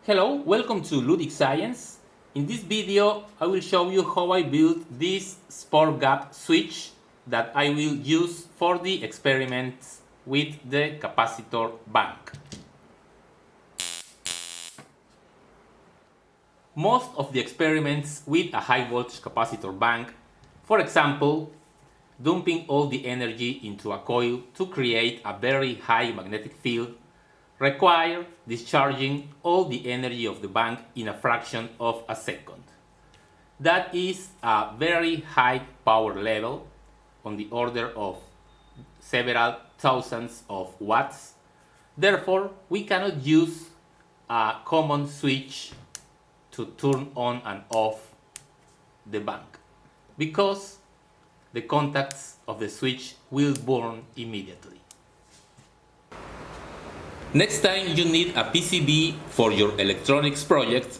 Hello, welcome to Ludic Science. In this video, I will show you how I built this spark gap switch that I will use for the experiments with the capacitor bank. Most of the experiments with a high voltage capacitor bank, for example, dumping all the energy into a coil to create a very high magnetic field, require discharging all the energy of the bank in a fraction of a second. That is a very high power level, on the order of several thousands of watts. Therefore, we cannot use a common switch to turn on and off the bank, because the contacts of the switch will burn immediately. Next time you need a PCB for your electronics project,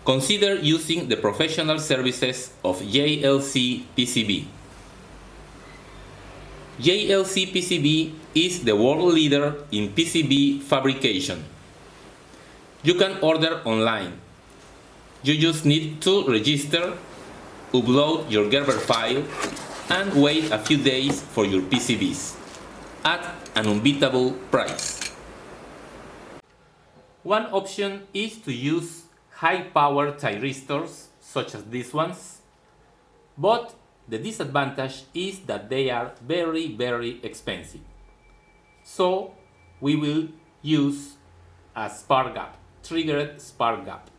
consider using the professional services of JLC PCB. JLC PCB is the world leader in PCB fabrication. You can order online. You just need to register, upload your Gerber file, and wait a few days for your PCBs at an unbeatable price. One option is to use high-power thyristors, such as these ones, but the disadvantage is that they are very expensive. So we will use a spark gap, triggered spark gap.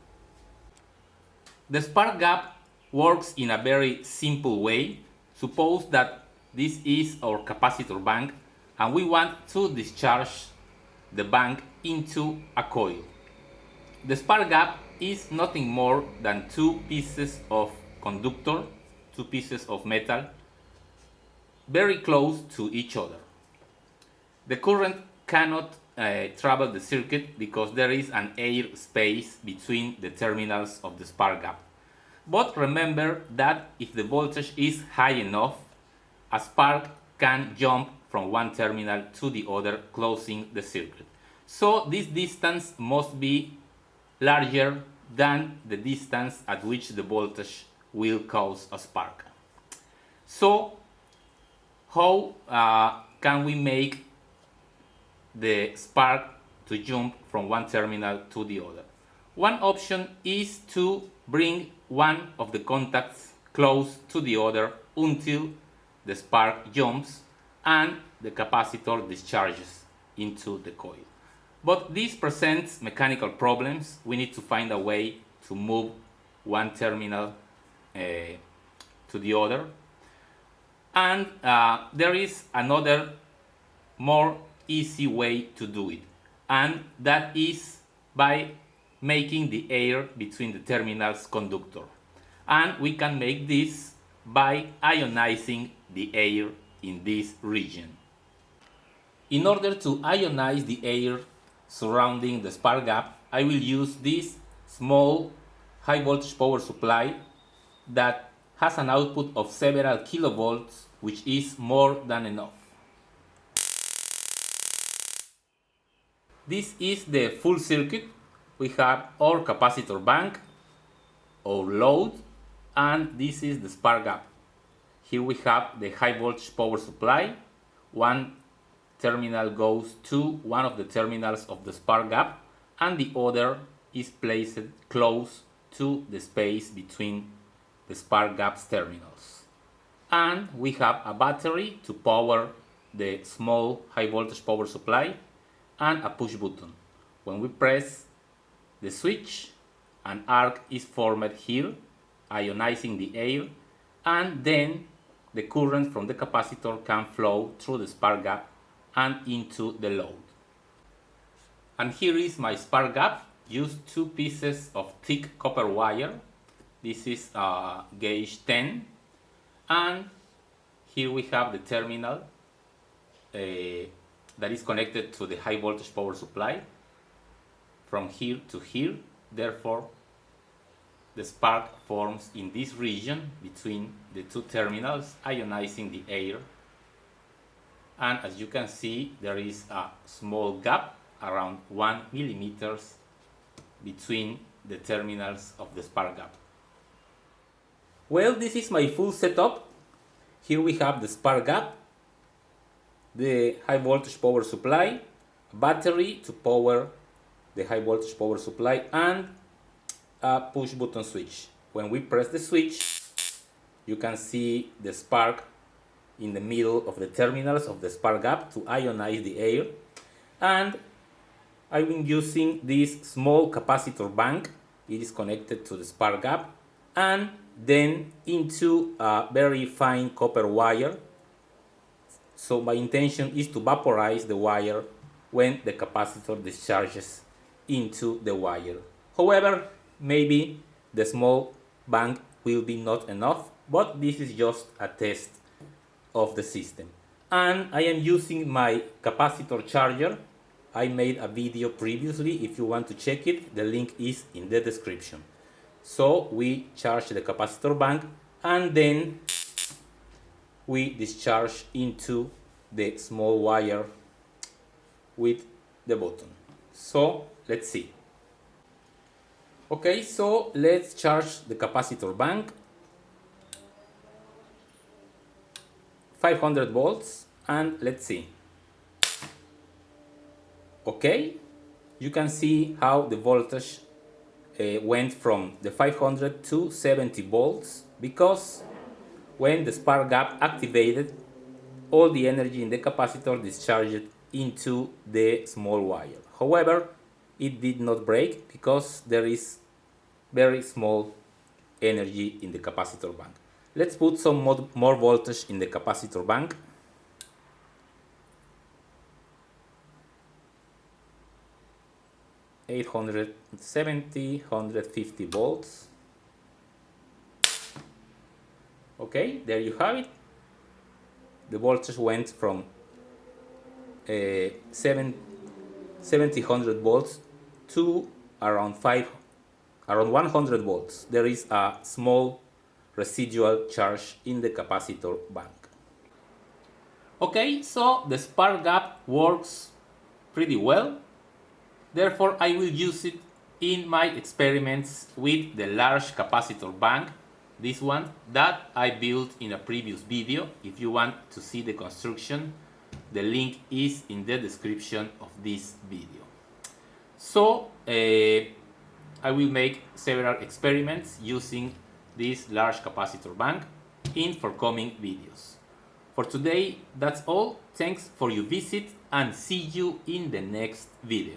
The spark gap works in a very simple way. Suppose that this is our capacitor bank and we want to discharge the bank into a coil. The spark gap is nothing more than two pieces of conductor, two pieces of metal, very close to each other. The current cannot travel the circuit because there is an air space between the terminals of the spark gap. But remember that if the voltage is high enough, a spark can jump from one terminal to the other, closing the circuit. So this distance must be larger than the distance at which the voltage will cause a spark. So how can we make the spark to jump from one terminal to the other? One option is to bring one of the contacts close to the other until the spark jumps and the capacitor discharges into the coil. But this presents mechanical problems. We need to find a way to move one terminal to the other. And there is another more easy way to do it. And that is by making the air between the terminals conductor. And we can make this by ionizing the air in this region. In order to ionize the air surrounding the spark gap, I will use this small high voltage power supply that has an output of several kilovolts, which is more than enough. This is the full circuit. We have our capacitor bank, our load, and this is the spark gap. Here we have the high voltage power supply. One terminal goes to one of the terminals of the spark gap and the other is placed close to the space between the spark gap's terminals. And we have a battery to power the small high voltage power supply and a push button. When we press the switch, an arc is formed here, ionizing the air, and then the current from the capacitor can flow through the spark gap and into the load. And here is my spark gap. Used two pieces of thick copper wire. This is gauge 10, and here we have the terminal that is connected to the high voltage power supply from here to here. Therefore, the spark forms in this region between the two terminals, ionizing the air. And as you can see, there is a small gap around 1 millimeters between the terminals of the spark gap. Well, this is my full setup. Here we have the spark gap, the high voltage power supply, a battery to power the high voltage power supply, and a push button switch. When we press the switch, you can see the spark in the middle of the terminals of the spark gap to ionize the air. And I've been using this small capacitor bank. It is connected to the spark gap and then into a very fine copper wire. So my intention is to vaporize the wire when the capacitor discharges into the wire. However, maybe the small bank will be not enough, but this is just a test of the system. And I am using my capacitor charger. I made a video previously. If you want to check it, the link is in the description. So we charge the capacitor bank and then we discharge into the small wire with the button. So let's see. Okay, so let's charge the capacitor bank. 500 volts, and let's see. Okay, you can see how the voltage went from the 500 to 70 volts because when the spark gap activated, all the energy in the capacitor discharged into the small wire. However, it did not break because there is very small energy in the capacitor bank. Let's put some more voltage in the capacitor bank. (870, 150 volts). Okay, there you have it. The voltage went from 700 volts to around 100 volts. There is a small residual charge in the capacitor bank. Okay, so the spark gap works pretty well. Therefore, I will use it in my experiments with the large capacitor bank, this one that I built in a previous video. If you want to see the construction, the link is in the description of this video. So I will make several experiments using this large capacitor bank in forthcoming videos. For today, that's all. Thanks for your visit and see you in the next video.